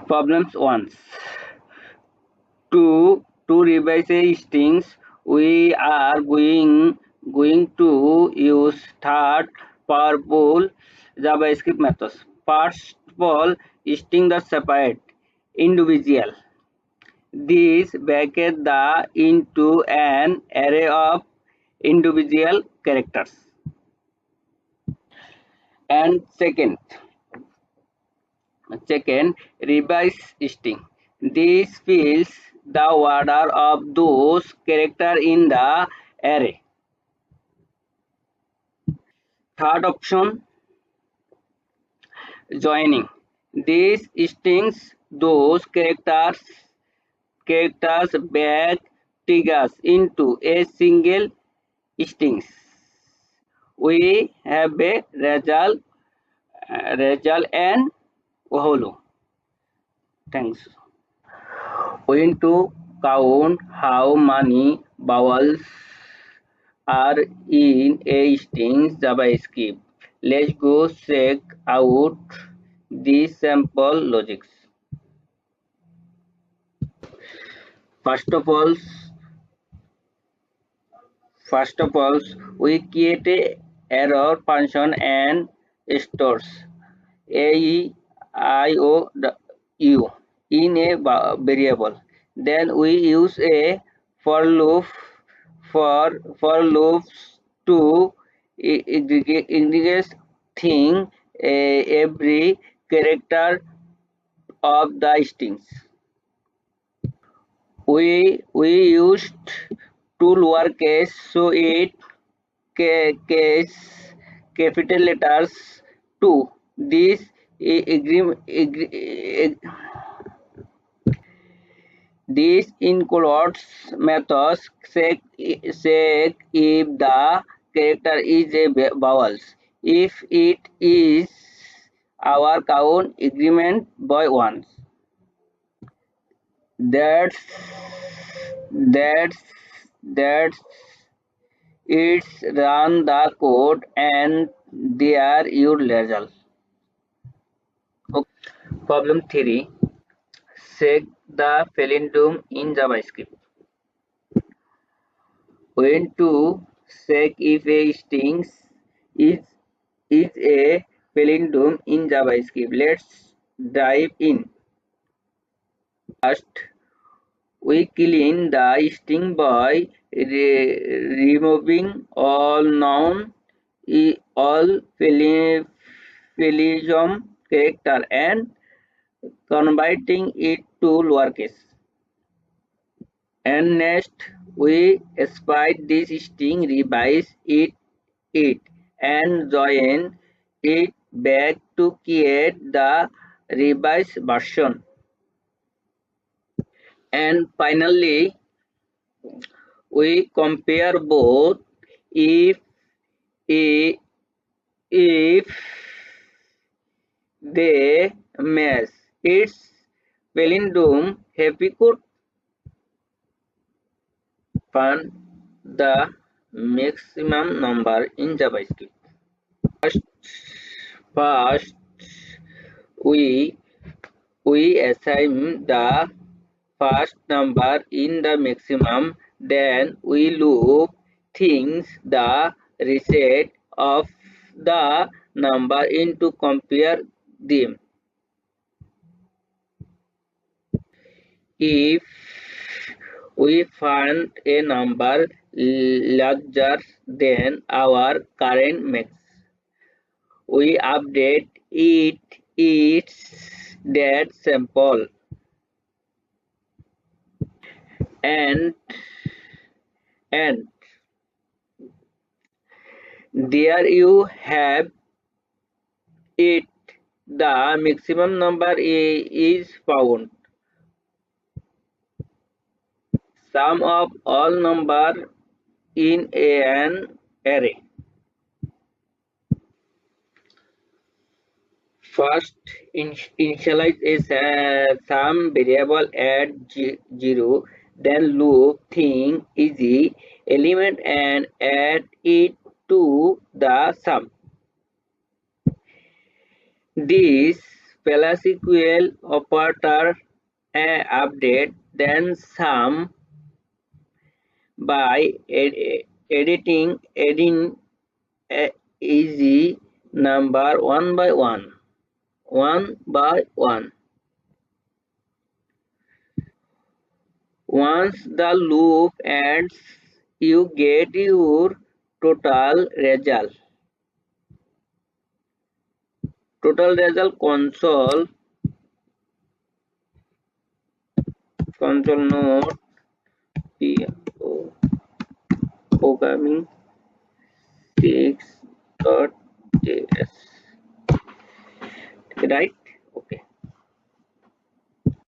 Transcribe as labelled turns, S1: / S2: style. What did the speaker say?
S1: Problems once. To revise a strings, we are going to use third powerful JavaScript methods. First of all, string the separate individual. This brackets the into an array of individual characters. And second, revise string. This fills the order of those characters in the array. Third option, joining. This strings those characters back triggers into a single strings. We have a result and holo. Thanks. We need to count how many vowels are in a string JavaScript. Let's go check out these sample logics. First of all, we create a error function and stores a I o u in a variable. Then we use a for loop for loops to integrate thing every character of the strings. We used two lowercase so it case capital letters too. This this includes methods check if the character is a vowels. If it is, our count increment by one. That's that's that's it's run the code and there your result. Okay. Problem 3. Check the palindrome in JavaScript. When to check if a string is a palindrome in JavaScript. Let's dive in. First, we clean the string by removing all noun, all palindrome character and converting it to lowercase. And next, we split this string, revise it and join it back to create the revised version. And finally, we compare both if if they match. It's palindrome happy code. Find the maximum number in JavaScript. First, we assign the first number in the maximum, then we loop things the reset of the number into compare them. If we find a number larger than our current max, we update it. It's that simple. And there you have it. The maximum number is found. Sum of all number in an array. First, initialize some variable at 0, then loop thing easy element and add it to the sum. This PLSQL operator update then sum by adding easy number one by one. Once the loop ends, you get your total result. Total result console node programming 6.js, right?